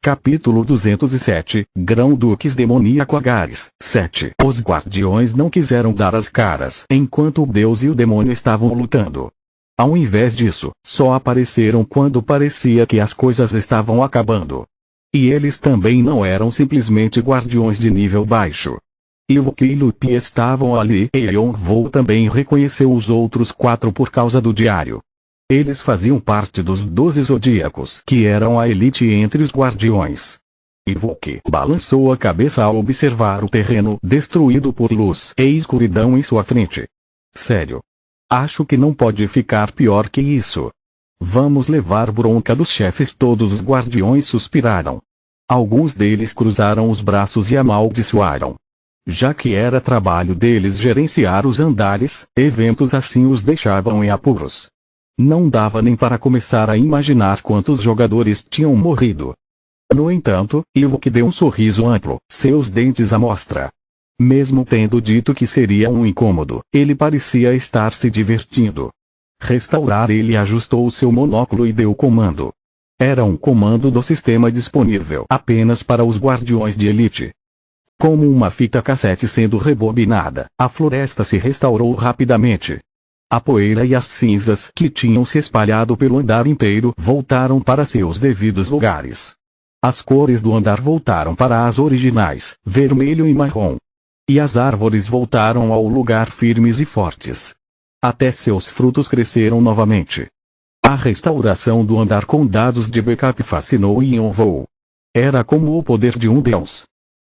Capítulo 207, Grão-Duques Demoníaco Agares. 7. Os guardiões não quiseram dar as caras enquanto o deus e o demônio estavam lutando. Ao invés disso, só apareceram quando parecia que as coisas estavam acabando. E eles também não eram simplesmente guardiões de nível baixo. Ivuk e Lupi estavam ali e Yonvou também reconheceu os outros 4 por causa do diário. Eles faziam parte dos 12 zodíacos que eram a elite entre os guardiões. Ivuk balançou a cabeça ao observar o terreno destruído por luz e escuridão em sua frente. Sério. Acho que não pode ficar pior que isso. Vamos levar bronca dos chefes. Todos os guardiões suspiraram. Alguns deles cruzaram os braços e amaldiçoaram. Já que era trabalho deles gerenciar os andares, eventos assim os deixavam em apuros. Não dava nem para começar a imaginar quantos jogadores tinham morrido. No entanto, Ivuk deu um sorriso amplo, seus dentes à mostra. Mesmo tendo dito que seria um incômodo, ele parecia estar se divertindo. Restaurar. Ele ajustou seu monóculo e deu o comando. Era um comando do sistema disponível apenas para os guardiões de elite. Como uma fita cassete sendo rebobinada, a floresta se restaurou rapidamente. A poeira e as cinzas que tinham se espalhado pelo andar inteiro voltaram para seus devidos lugares. As cores do andar voltaram para as originais, vermelho e marrom. E as árvores voltaram ao lugar firmes e fortes. Até seus frutos cresceram novamente. A restauração do andar com dados de backup fascinou Yonvou. Era como o poder de um deus.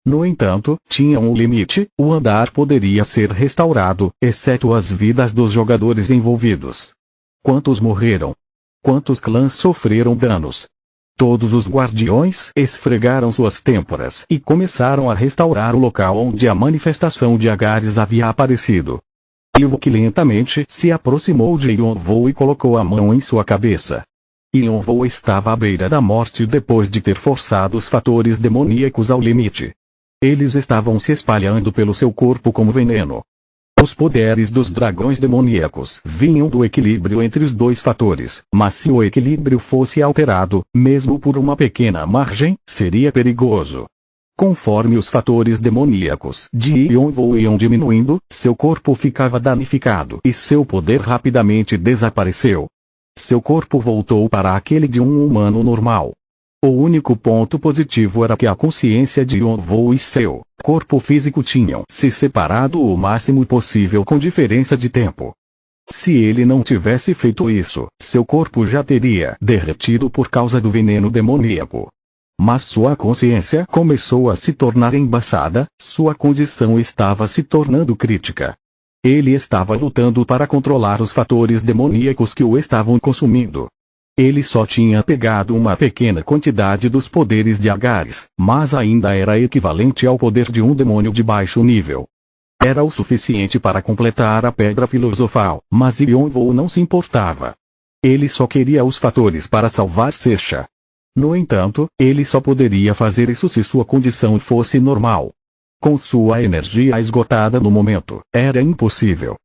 No entanto, tinha um limite: o andar poderia ser restaurado, exceto as vidas dos jogadores envolvidos. Quantos morreram? Quantos clãs sofreram danos? Todos os guardiões esfregaram suas têmporas e começaram a restaurar o local onde a manifestação de Agares havia aparecido. Ivuk lentamente se aproximou de Yonvou e colocou a mão em sua cabeça. Yonvou estava à beira da morte depois de ter forçado os fatores demoníacos ao limite. Eles estavam se espalhando pelo seu corpo como veneno. Os poderes dos dragões demoníacos vinham do equilíbrio entre os dois fatores, mas se o equilíbrio fosse alterado, mesmo por uma pequena margem, seria perigoso. Conforme os fatores demoníacos de Yonvou iam diminuindo, seu corpo ficava danificado e seu poder rapidamente desapareceu. Seu corpo voltou para aquele de um humano normal. O único ponto positivo era que a consciência de Yonvou e seu corpo físico tinham se separado o máximo possível com diferença de tempo. Se ele não tivesse feito isso, seu corpo já teria derretido por causa do veneno demoníaco. Mas sua consciência começou a se tornar embaçada, sua condição estava se tornando crítica. Ele estava lutando para controlar os fatores demoníacos que o estavam consumindo. Ele só tinha pegado uma pequena quantidade dos poderes de Agares, mas ainda era equivalente ao poder de um demônio de baixo nível. Era o suficiente para completar a pedra filosofal, mas Yonvou não se importava. Ele só queria os fatores para salvar Secha. No entanto, ele só poderia fazer isso se sua condição fosse normal. Com sua energia esgotada no momento, era impossível.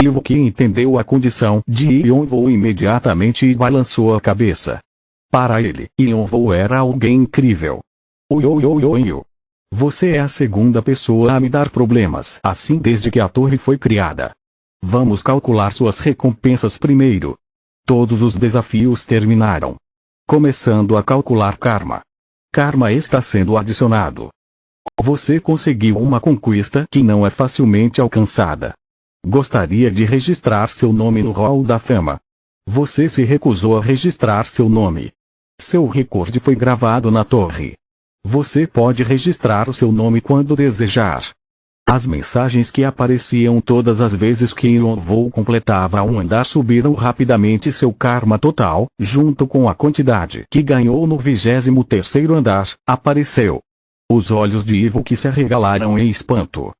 Ivuk entendeu a condição de Yonvou imediatamente e balançou a cabeça. Para ele, Yonvou era alguém incrível. Oioioioio. Você é a segunda pessoa a me dar problemas assim desde que a torre foi criada. Vamos calcular suas recompensas primeiro. Todos os desafios terminaram. Começando a calcular karma. Karma está sendo adicionado. Você conseguiu uma conquista que não é facilmente alcançada. Gostaria de registrar seu nome no Hall da Fama. Você se recusou a registrar seu nome. Seu recorde foi gravado na torre. Você pode registrar o seu nome quando desejar. As mensagens que apareciam todas as vezes que Yonvou completava um andar subiram rapidamente seu karma total, junto com a quantidade que ganhou no 23º andar, apareceu. Os olhos de Ivuk se arregalaram em espanto.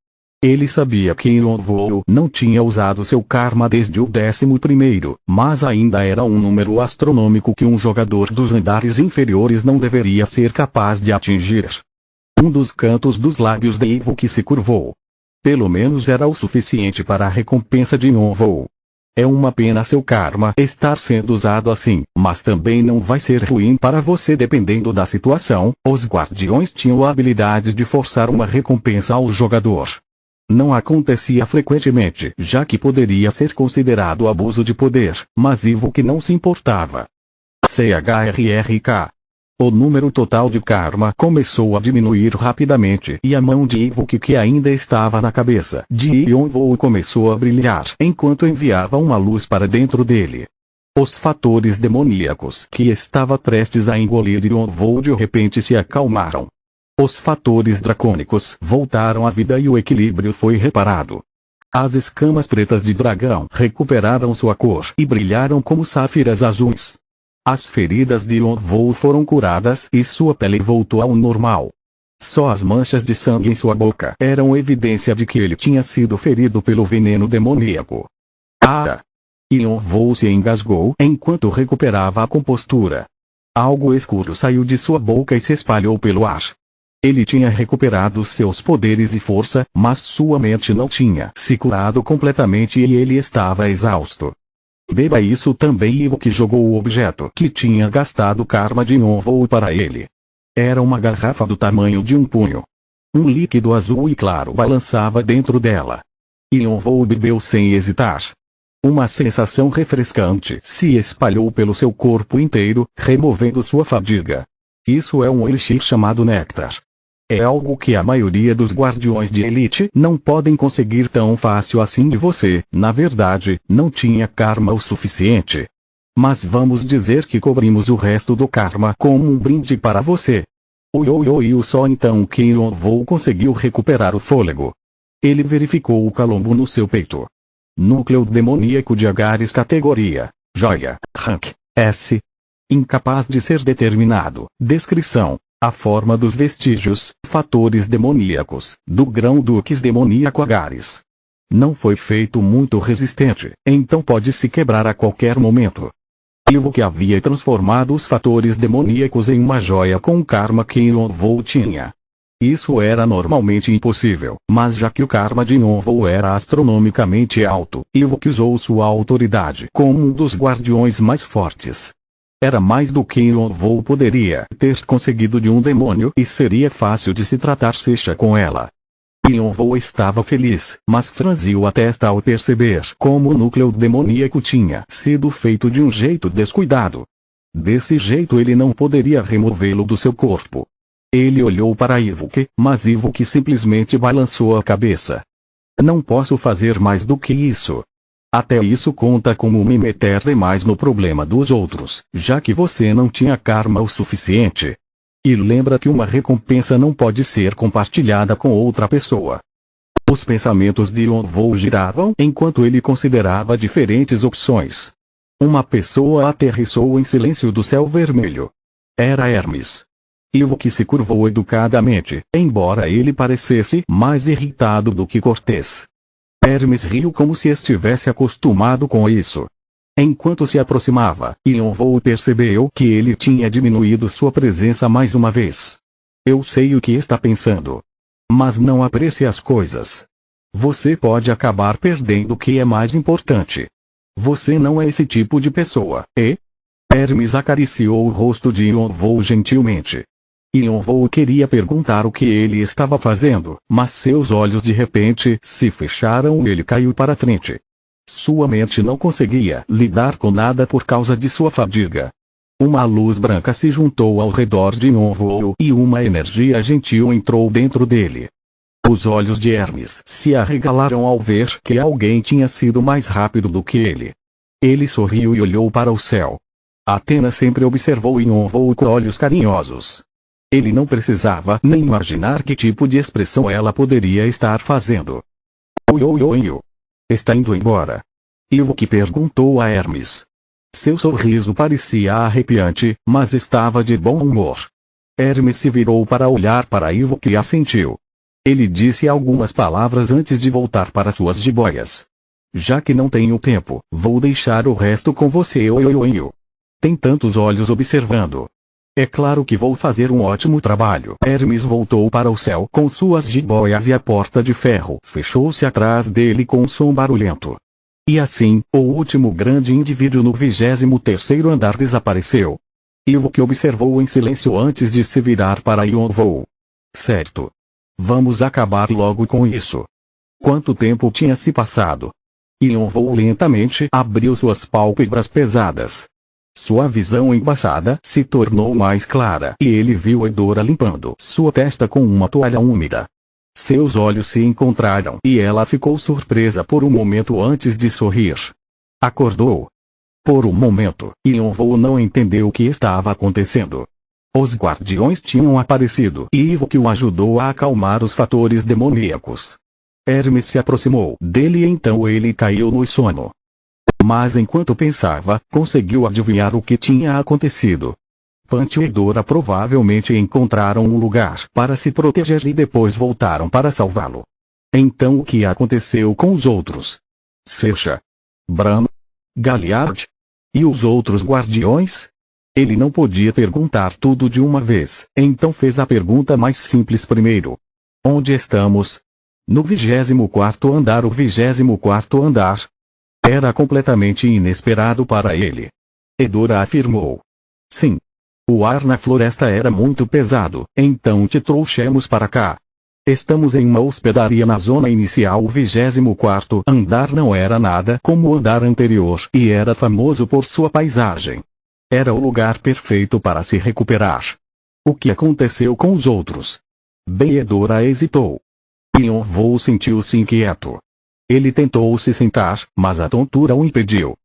Ele sabia que Yonvou não tinha usado seu karma desde o 11º, mas ainda era um número astronômico que um jogador dos andares inferiores não deveria ser capaz de atingir. Um dos cantos dos lábios de Ivuk se curvou. Pelo menos era o suficiente para a recompensa de Yonvou. É uma pena seu karma estar sendo usado assim, mas também não vai ser ruim para você dependendo da situação. Os guardiões tinham a habilidade de forçar uma recompensa ao jogador. Não acontecia frequentemente, já que poderia ser considerado abuso de poder, mas Ivok não se importava. CHRRK. O número total de karma começou a diminuir rapidamente e a mão de Ivok, que ainda estava na cabeça de Yonvou, começou a brilhar enquanto enviava uma luz para dentro dele. Os fatores demoníacos que estava prestes a engolir Yonvou de repente se acalmaram. Os fatores dracônicos voltaram à vida e o equilíbrio foi reparado. As escamas pretas de dragão recuperaram sua cor e brilharam como sáfiras azuis. As feridas de Yonvou foram curadas e sua pele voltou ao normal. Só as manchas de sangue em sua boca eram evidência de que ele tinha sido ferido pelo veneno demoníaco. Ah! Yonvou se engasgou enquanto recuperava a compostura. Algo escuro saiu de sua boca e se espalhou pelo ar. Ele tinha recuperado seus poderes e força, mas sua mente não tinha se curado completamente e ele estava exausto. Beba isso também. Ivok jogou o objeto que tinha gastado karma de Yonvou para ele. Era uma garrafa do tamanho de um punho. Um líquido azul e claro balançava dentro dela. Yonvou bebeu sem hesitar. Uma sensação refrescante se espalhou pelo seu corpo inteiro, removendo sua fadiga. Isso é um elixir chamado néctar. É algo que a maioria dos guardiões de elite não podem conseguir tão fácil assim de você. Na verdade, não tinha karma o suficiente. Mas vamos dizer que cobrimos o resto do karma como um brinde para você. Oi, só então que Yonvou conseguiu recuperar o fôlego. Ele verificou o calombo no seu peito. Núcleo demoníaco de Agares, categoria joia, rank S. Incapaz de ser determinado. Descrição: a forma dos vestígios, fatores demoníacos, do grão-duques demoníaco Agares. Não foi feito muito resistente, então pode se quebrar a qualquer momento. Ivok havia transformado os fatores demoníacos em uma joia com o karma que Yonvou tinha. Isso era normalmente impossível, mas já que o karma de Yonvou era astronomicamente alto, Ivok usou sua autoridade como um dos guardiões mais fortes. Era mais do que Yonvou poderia ter conseguido de um demônio e seria fácil de se tratar Secha com ela. Yonvou estava feliz, mas franziu a testa ao perceber como o núcleo demoníaco tinha sido feito de um jeito descuidado. Desse jeito ele não poderia removê-lo do seu corpo. Ele olhou para Ivok, mas Ivok simplesmente balançou a cabeça. Não posso fazer mais do que isso. Até isso conta como me meter demais no problema dos outros, já que você não tinha karma o suficiente. E lembra que uma recompensa não pode ser compartilhada com outra pessoa. Os pensamentos de Yonvou giravam enquanto ele considerava diferentes opções. Uma pessoa aterrissou em silêncio do céu vermelho. Era Hermes. Ivok se curvou educadamente, embora ele parecesse mais irritado do que cortês. Hermes riu como se estivesse acostumado com isso. Enquanto se aproximava, Yonvou percebeu que ele tinha diminuído sua presença mais uma vez. Eu sei o que está pensando. Mas não apresse as coisas. Você pode acabar perdendo o que é mais importante. Você não é esse tipo de pessoa, e? Hermes acariciou o rosto de Yonvou gentilmente. Yonvou queria perguntar o que ele estava fazendo, mas seus olhos de repente se fecharam e ele caiu para frente. Sua mente não conseguia lidar com nada por causa de sua fadiga. Uma luz branca se juntou ao redor de Yonvou e uma energia gentil entrou dentro dele. Os olhos de Hermes se arregalaram ao ver que alguém tinha sido mais rápido do que ele. Ele sorriu e olhou para o céu. Athena sempre observou Yonvou com olhos carinhosos. Ele não precisava nem imaginar que tipo de expressão ela poderia estar fazendo. Oi. Está indo embora? Ivok perguntou a Hermes. Seu sorriso parecia arrepiante, mas estava de bom humor. Hermes se virou para olhar para Ivok e assentiu. Ele disse algumas palavras antes de voltar para suas jiboias. Já que não tenho tempo, vou deixar o resto com você. Oi. Tem tantos olhos observando. É claro que vou fazer um ótimo trabalho. Hermes voltou para o céu com suas jiboias e a porta de ferro fechou-se atrás dele com um som barulhento. E assim, o último grande indivíduo no 23º andar desapareceu. Ewok observou em silêncio antes de se virar para Yonvou. Certo. Vamos acabar logo com isso. Quanto tempo tinha se passado? Yonvou lentamente abriu suas pálpebras pesadas. Sua visão embaçada se tornou mais clara e ele viu Edora limpando sua testa com uma toalha úmida. Seus olhos se encontraram e ela ficou surpresa por um momento antes de sorrir. Acordou. Por um momento, Yonvou não entendeu o que estava acontecendo. Os guardiões tinham aparecido e Ewok o ajudou a acalmar os fatores demoníacos. Hermes se aproximou dele e então ele caiu no sono. Mas enquanto pensava, conseguiu adivinhar o que tinha acontecido. Punch e Edora provavelmente encontraram um lugar para se proteger e depois voltaram para salvá-lo. Então o que aconteceu com os outros? Sersha, Bran, Galliard e os outros guardiões? Ele não podia perguntar tudo de uma vez, então fez a pergunta mais simples primeiro. Onde estamos? No 24º andar. O 24º andar? Era completamente inesperado para ele. Edora afirmou. Sim. O ar na floresta era muito pesado, então te trouxemos para cá. Estamos em uma hospedaria na zona inicial. O 24º andar não era nada como o andar anterior e era famoso por sua paisagem. Era o lugar perfeito para se recuperar. O que aconteceu com os outros? Bem, Edora hesitou. Yonvou sentiu-se inquieto. Ele tentou se sentar, mas a tontura o impediu.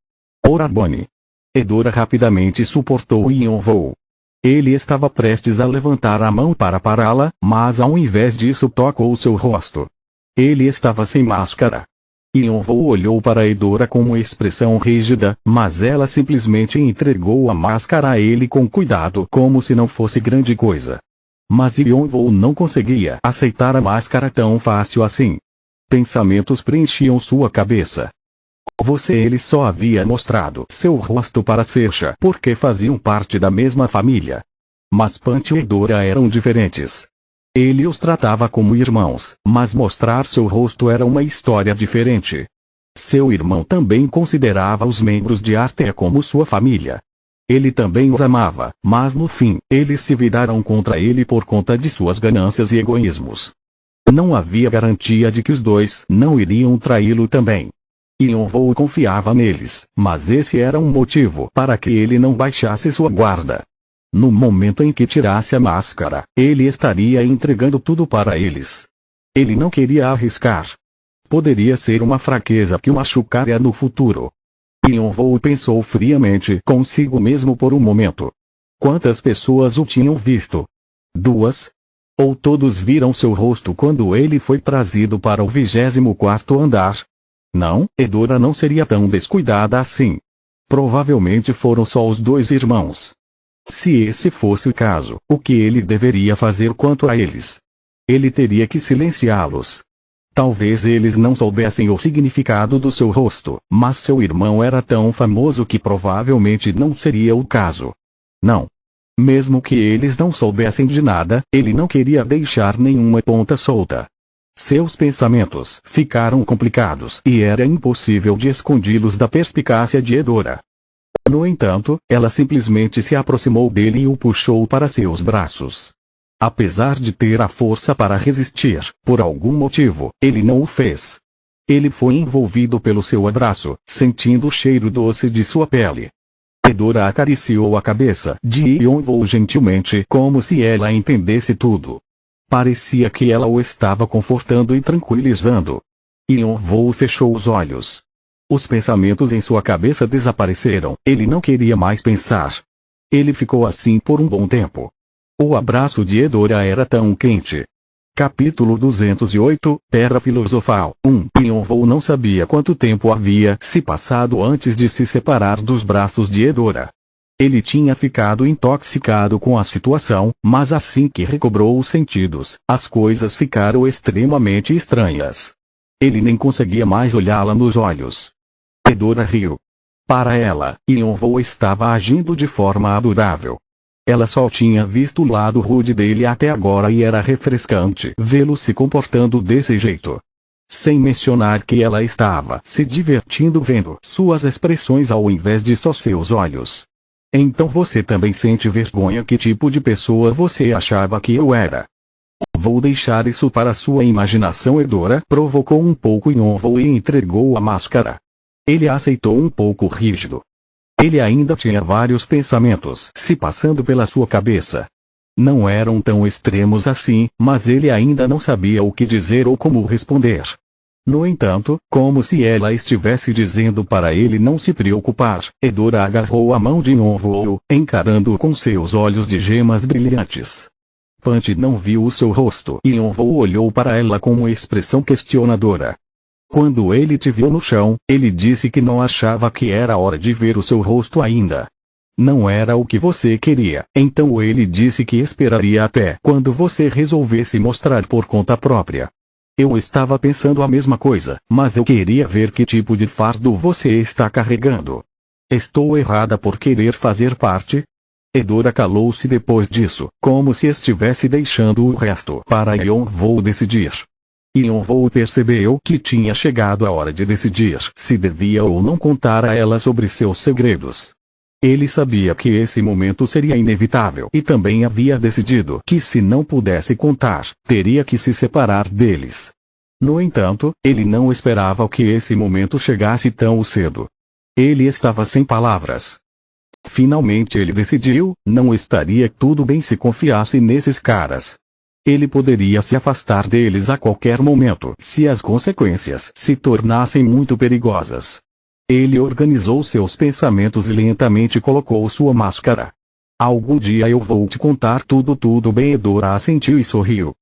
Orabone. Edora rapidamente suportou Yonvou. Ele estava prestes a levantar a mão para pará-la, mas ao invés disso tocou seu rosto. Ele estava sem máscara. Yonvou olhou para Edora com uma expressão rígida, mas ela simplesmente entregou a máscara a ele com cuidado, como se não fosse grande coisa. Mas Yonvou não conseguia aceitar a máscara tão fácil assim. Pensamentos preenchiam sua cabeça. Ele só havia mostrado seu rosto para Sersha porque faziam parte da mesma família. Mas Punch e Edora eram diferentes. Ele os tratava como irmãos, mas mostrar seu rosto era uma história diferente. Seu irmão também considerava os membros de Arthur como sua família. Ele também os amava, mas no fim, eles se viraram contra ele por conta de suas ganâncias e egoísmos. Não havia garantia de que os dois não iriam traí-lo também. Yonvou confiava neles, mas esse era um motivo para que ele não baixasse sua guarda. No momento em que tirasse a máscara, ele estaria entregando tudo para eles. Ele não queria arriscar. Poderia ser uma fraqueza que o machucaria no futuro. Yonvou pensou friamente consigo mesmo por um momento. Quantas pessoas o tinham visto? 2? Ou todos viram seu rosto quando ele foi trazido para o 24º andar? Não, Edora não seria tão descuidada assim. Provavelmente foram só os dois irmãos. Se esse fosse o caso, o que ele deveria fazer quanto a eles? Ele teria que silenciá-los. Talvez eles não soubessem o significado do seu rosto, mas seu irmão era tão famoso que provavelmente não seria o caso. Não. Mesmo que eles não soubessem de nada, ele não queria deixar nenhuma ponta solta. Seus pensamentos ficaram complicados e era impossível de escondi-los da perspicácia de Edora. No entanto, ela simplesmente se aproximou dele e o puxou para seus braços. Apesar de ter a força para resistir, por algum motivo, ele não o fez. Ele foi envolvido pelo seu abraço, sentindo o cheiro doce de sua pele. Edora acariciou a cabeça de Yonvou gentilmente, como se ela entendesse tudo. Parecia que ela o estava confortando e tranquilizando. Yonvou fechou os olhos. Os pensamentos em sua cabeça desapareceram, ele não queria mais pensar. Ele ficou assim por um bom tempo. O abraço de Edora era tão quente. Capítulo 208, Terra Filosofal 1. Yonvou não sabia quanto tempo havia se passado antes de se separar dos braços de Edora. Ele tinha ficado intoxicado com a situação, mas assim que recobrou os sentidos, as coisas ficaram extremamente estranhas. Ele nem conseguia mais olhá-la nos olhos. Edora riu. Para ela, Yonvou estava agindo de forma adorável. Ela só tinha visto o lado rude dele até agora e era refrescante vê-lo se comportando desse jeito. Sem mencionar que ela estava se divertindo vendo suas expressões ao invés de só seus olhos. Então você também sente vergonha? Que tipo de pessoa você achava que eu era? Vou deixar isso para sua imaginação. Edora provocou um pouco Yonvou e entregou a máscara. Ele aceitou um pouco rígido. Ele ainda tinha vários pensamentos se passando pela sua cabeça. Não eram tão extremos assim, mas ele ainda não sabia o que dizer ou como responder. No entanto, como se ela estivesse dizendo para ele não se preocupar, Edora agarrou a mão de Yonvou, encarando-o com seus olhos de gemas brilhantes. Punch não viu o seu rosto e Yonvou olhou para ela com uma expressão questionadora. Quando ele te viu no chão, ele disse que não achava que era hora de ver o seu rosto ainda. Não era o que você queria, então ele disse que esperaria até quando você resolvesse mostrar por conta própria. Eu estava pensando a mesma coisa, mas eu queria ver que tipo de fardo você está carregando. Estou errada por querer fazer parte? Edora calou-se depois disso, como se estivesse deixando o resto para Yonvou decidir. Yonvou percebeu que tinha chegado a hora de decidir se devia ou não contar a ela sobre seus segredos. Ele sabia que esse momento seria inevitável e também havia decidido que se não pudesse contar, teria que se separar deles. No entanto, ele não esperava que esse momento chegasse tão cedo. Ele estava sem palavras. Finalmente ele decidiu, não estaria tudo bem se confiasse nesses caras. Ele poderia se afastar deles a qualquer momento se as consequências se tornassem muito perigosas. Ele organizou seus pensamentos e lentamente colocou sua máscara. Algum dia eu vou te contar tudo bem. Edora assentiu e sorriu.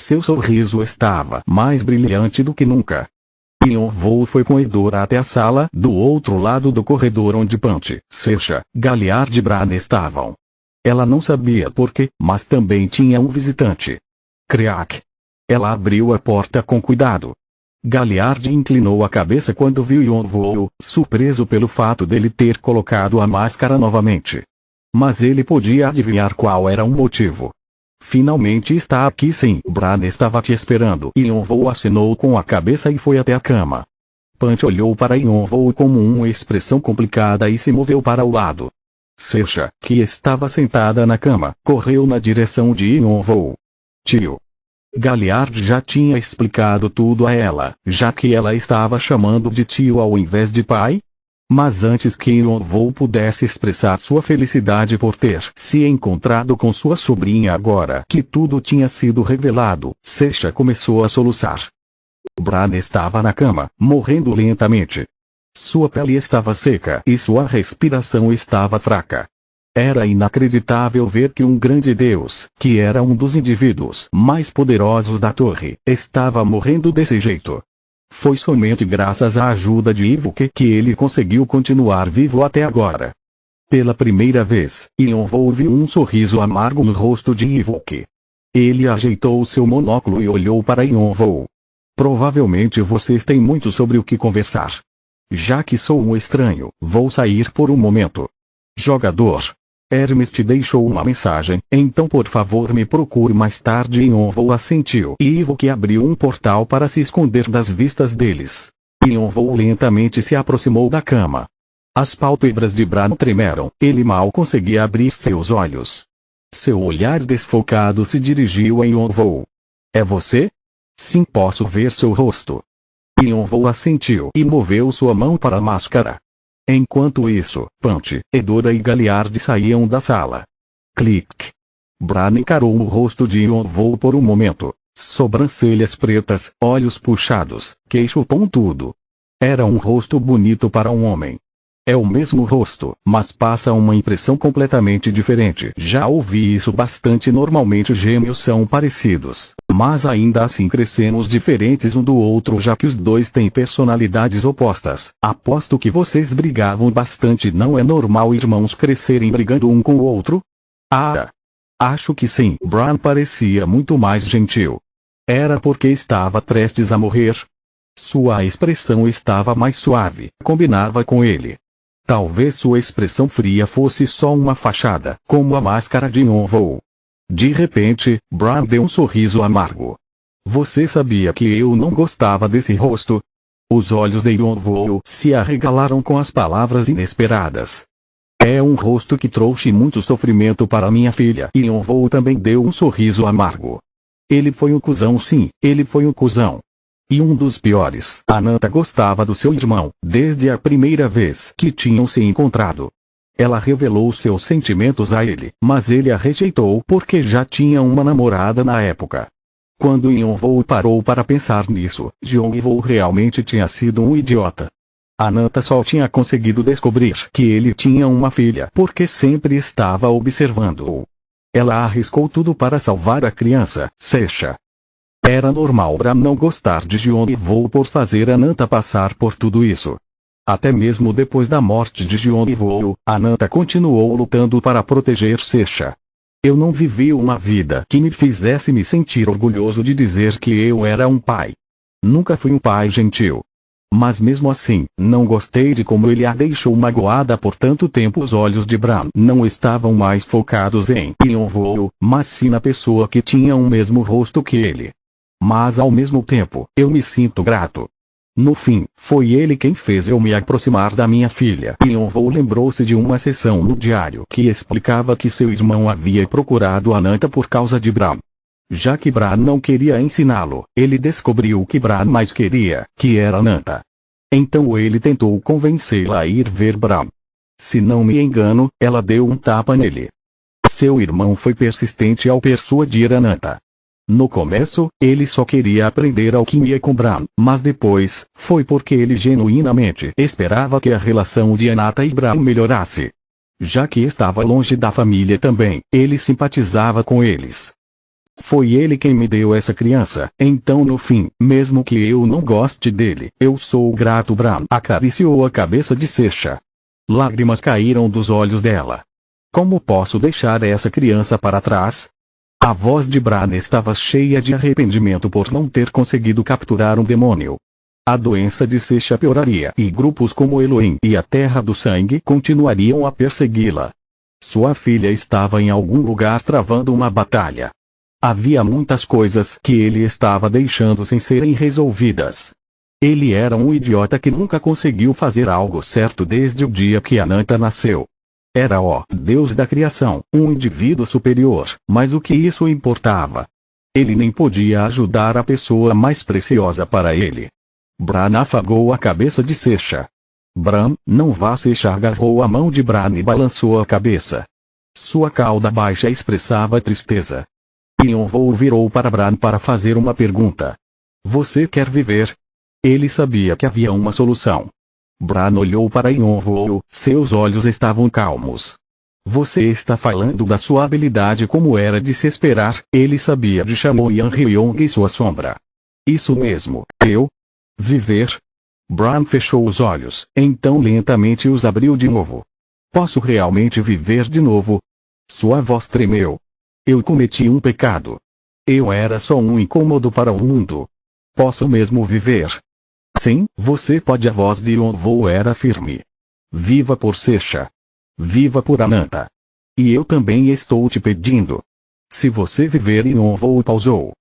Seu sorriso estava mais brilhante do que nunca. Yonvou foi com Edora até a sala do outro lado do corredor onde Punch, Secha, Galliard e Bran estavam. Ela não sabia por quê, mas também tinha um visitante. Creak. Ela abriu a porta com cuidado. Galliard inclinou a cabeça quando viu Yonvou, surpreso pelo fato dele ter colocado a máscara novamente. Mas ele podia adivinhar qual era o motivo. Finalmente está aqui sim. Bran estava te esperando. Yonvou acenou com a cabeça e foi até a cama. Punch olhou para Yonvou com uma expressão complicada e se moveu para o lado. Secha, que estava sentada na cama, correu na direção de Yonvou. Tio. Galliard já tinha explicado tudo a ela, já que ela estava chamando de tio ao invés de pai. Mas antes que Yonvou pudesse expressar sua felicidade por ter se encontrado com sua sobrinha agora que tudo tinha sido revelado, Secha começou a soluçar. Bran estava na cama, morrendo lentamente. Sua pele estava seca e sua respiração estava fraca. Era inacreditável ver que um grande deus, que era um dos indivíduos mais poderosos da torre, estava morrendo desse jeito. Foi somente graças à ajuda de Ivuk que ele conseguiu continuar vivo até agora. Pela primeira vez, Yonvou viu um sorriso amargo no rosto de Ivuk. Ele ajeitou seu monóculo e olhou para Yonvou. Provavelmente vocês têm muito sobre o que conversar. Já que sou um estranho, vou sair por um momento. Jogador. Hermes te deixou uma mensagem, então por favor me procure mais tarde. Yonvou assentiu e Ivuk abriu um portal para se esconder das vistas deles. Yonvou lentamente se aproximou da cama. As pálpebras de Bran tremeram, ele mal conseguia abrir seus olhos. Seu olhar desfocado se dirigiu a Yonvou. É você? Sim, posso ver seu rosto. Yonvou assentiu e moveu sua mão para a máscara. Enquanto isso, Punch, Edora e Galliard saíam da sala. Clique. Bran encarou o rosto de Yonvou por um momento. Sobrancelhas pretas, olhos puxados, queixo pontudo. Era um rosto bonito para um homem. É o mesmo rosto, mas passa uma impressão completamente diferente. Já ouvi isso bastante. Normalmente gêmeos são parecidos, mas ainda assim crescemos diferentes um do outro, já que os dois têm personalidades opostas. Aposto que vocês brigavam bastante. Não é normal irmãos crescerem brigando um com o outro? Ah! Acho que sim. Bran parecia muito mais gentil. Era porque estava prestes a morrer? Sua expressão estava mais suave, combinava com ele. Talvez sua expressão fria fosse só uma fachada, como a máscara de Yonvou. De repente, Bran deu um sorriso amargo. Você sabia que eu não gostava desse rosto? Os olhos de Yonvou se arregalaram com as palavras inesperadas. É um rosto que trouxe muito sofrimento para minha filha. E Yonvou também deu um sorriso amargo. Ele foi um cuzão, sim, ele foi um cuzão. E um dos piores. Ananta gostava do seu irmão, desde a primeira vez que tinham se encontrado. Ela revelou seus sentimentos a ele, mas ele a rejeitou porque já tinha uma namorada na época. Quando Yonvou parou para pensar nisso, Jongwoo realmente tinha sido um idiota. Ananta só tinha conseguido descobrir que ele tinha uma filha porque sempre estava observando-o. Ela arriscou tudo para salvar a criança, Secha. Era normal Bram não gostar de Jongwoo por fazer Ananta passar por tudo isso. Até mesmo depois da morte de Jongwoo, Ananta continuou lutando para proteger Secha. Eu não vivi uma vida que me fizesse me sentir orgulhoso de dizer que eu era um pai. Nunca fui um pai gentil. Mas mesmo assim, não gostei de como ele a deixou magoada por tanto tempo. Os olhos de Bram não estavam mais focados em Yonvoo, mas sim na pessoa que tinha o mesmo rosto que ele. Mas ao mesmo tempo, eu me sinto grato. No fim, foi ele quem fez eu me aproximar da minha filha. Yonvoo lembrou-se de uma seção no diário que explicava que seu irmão havia procurado Ananta por causa de Bram. Já que Bram não queria ensiná-lo, ele descobriu o que Bram mais queria, que era Ananta. Então ele tentou convencê-la a ir ver Bram. Se não me engano, ela deu um tapa nele. Seu irmão foi persistente ao persuadir Ananta. No começo, ele só queria aprender alquimia com Bram, mas depois, foi porque ele genuinamente esperava que a relação de Ananta e Bram melhorasse. Já que estava longe da família também, ele simpatizava com eles. Foi ele quem me deu essa criança, então no fim, mesmo que eu não goste dele, eu sou grato. Bram acariciou a cabeça de Secha. Lágrimas caíram dos olhos dela. Como posso deixar essa criança para trás? A voz de Bram estava cheia de arrependimento por não ter conseguido capturar um demônio. A doença de Secha pioraria e grupos como Elohim e a Terra do Sangue continuariam a persegui-la. Sua filha estava em algum lugar travando uma batalha. Havia muitas coisas que ele estava deixando sem serem resolvidas. Ele era um idiota que nunca conseguiu fazer algo certo desde o dia que Ananta nasceu. Era o Deus da criação, um indivíduo superior, mas o que isso importava? Ele nem podia ajudar a pessoa mais preciosa para ele. Bram afagou a cabeça de Secha. Bram, não vá. Secha agarrou a mão de Bram e balançou a cabeça. Sua cauda baixa expressava tristeza. Yonvoo virou para Bram para fazer uma pergunta. Você quer viver? Ele sabia que havia uma solução. Bram olhou para Yonvoo, seus olhos estavam calmos. Você está falando da sua habilidade como era de se esperar, ele sabia de Chamou Yan-ryong e sua sombra. Isso mesmo, eu? Viver? Bram fechou os olhos, então lentamente os abriu de novo. Posso realmente viver de novo? Sua voz tremeu. Eu cometi um pecado. Eu era só um incômodo para o mundo. Posso mesmo viver? Sim, você pode. A voz de Yonvoo era firme. Viva por Secha. Viva por Ananta. E eu também estou te pedindo. Se você viver. Yonvoo pausou.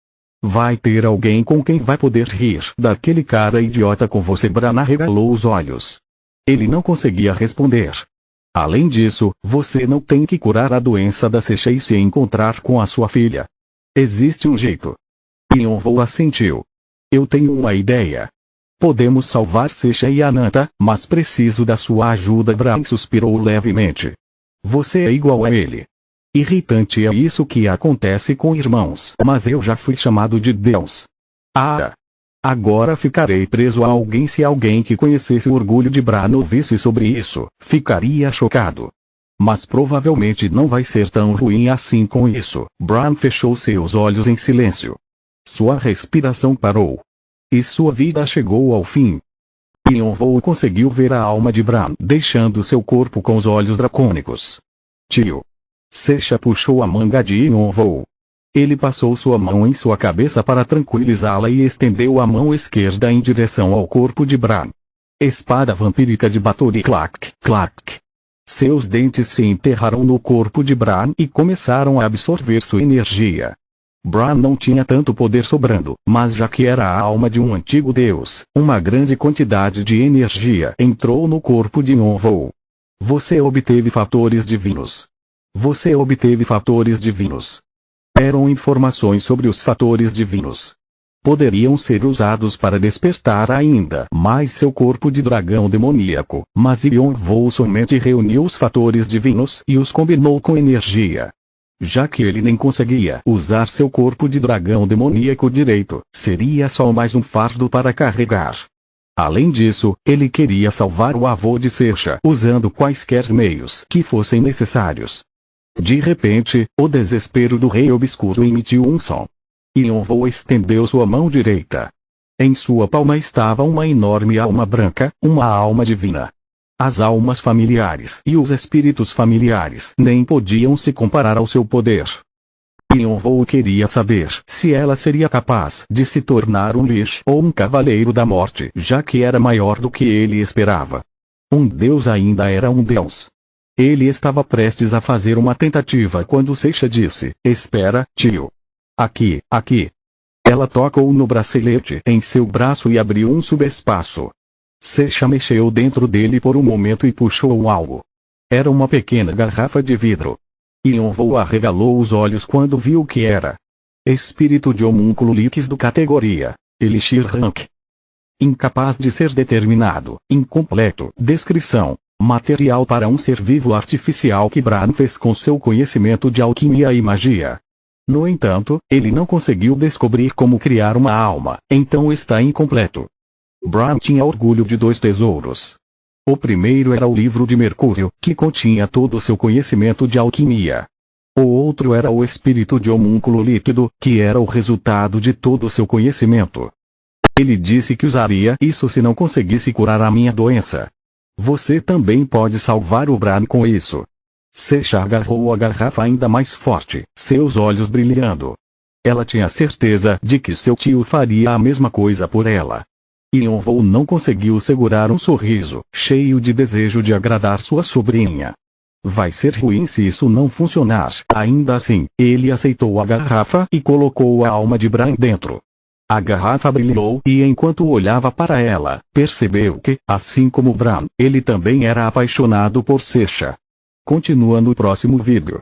Vai ter alguém com quem vai poder rir daquele cara idiota com você. Bram arregalou os olhos. Ele não conseguia responder. Além disso, você não tem que curar a doença da Secha e se encontrar com a sua filha. Existe um jeito. Yonvoo assentiu. Eu tenho uma ideia. Podemos salvar Secha e Ananta, mas preciso da sua ajuda. Bram suspirou levemente. Você é igual a ele. Irritante é isso que acontece com irmãos. Mas eu já fui chamado de Deus. Ah! Agora ficarei preso a alguém. Se alguém que conhecesse o orgulho de Bram ouvisse sobre isso, ficaria chocado. Mas provavelmente não vai ser tão ruim assim com isso. Bram fechou seus olhos em silêncio. Sua respiração parou. E sua vida chegou ao fim. Yonvoo conseguiu ver a alma de Bram deixando seu corpo com os olhos dracônicos. Tio. Secha puxou a manga de Yonvoo. Ele passou sua mão em sua cabeça para tranquilizá-la e estendeu a mão esquerda em direção ao corpo de Bram. Espada vampírica de Batory. Clac, clac. Seus dentes se enterraram no corpo de Bram e começaram a absorver sua energia. Bran não tinha tanto poder sobrando, mas já que era a alma de um antigo deus, uma grande quantidade de energia entrou no corpo de Yonvou. Você obteve fatores divinos. Você obteve fatores divinos. Eram informações sobre os fatores divinos. Poderiam ser usados para despertar ainda mais seu corpo de dragão demoníaco, mas Yonvou somente reuniu os fatores divinos e os combinou com energia. Já que ele nem conseguia usar seu corpo de dragão demoníaco direito, seria só mais um fardo para carregar. Além disso, ele queria salvar o avô de Sersha usando quaisquer meios que fossem necessários. De repente, o desespero do Rei Obscuro emitiu um som. Yonvou estendeu sua mão direita. Em sua palma estava uma enorme alma branca, uma alma divina. As almas familiares e os espíritos familiares nem podiam se comparar ao seu poder. Yonvou queria saber se ela seria capaz de se tornar um Lich ou um Cavaleiro da Morte, já que era maior do que ele esperava. Um deus ainda era um deus. Ele estava prestes a fazer uma tentativa quando Sersha disse: "Espera, tio. Aqui, aqui." Ela tocou no bracelete em seu braço e abriu um subespaço. Sersha mexeu dentro dele por um momento e puxou algo. Era uma pequena garrafa de vidro. Yonvou arregalou os olhos quando viu o que era. Espírito de homúnculo líquido categoria Elixir Rank. Incapaz de ser determinado, incompleto. Descrição: material para um ser vivo artificial que Bran fez com seu conhecimento de alquimia e magia. No entanto, ele não conseguiu descobrir como criar uma alma, então está incompleto. Bran tinha orgulho de 2 tesouros. O primeiro era o livro de Mercúrio, que continha todo o seu conhecimento de alquimia. O outro era o espírito de homúnculo líquido, que era o resultado de todo o seu conhecimento. Ele disse que usaria isso se não conseguisse curar a minha doença. Você também pode salvar o Bran com isso. Sersha agarrou a garrafa ainda mais forte, seus olhos brilhando. Ela tinha certeza de que seu tio faria a mesma coisa por ela. Yonvou não conseguiu segurar um sorriso, cheio de desejo de agradar sua sobrinha. Vai ser ruim se isso não funcionar. Ainda assim, ele aceitou a garrafa e colocou a alma de Bran dentro. A garrafa brilhou e enquanto olhava para ela, percebeu que, assim como Bran, ele também era apaixonado por Sersha. Continua no próximo vídeo.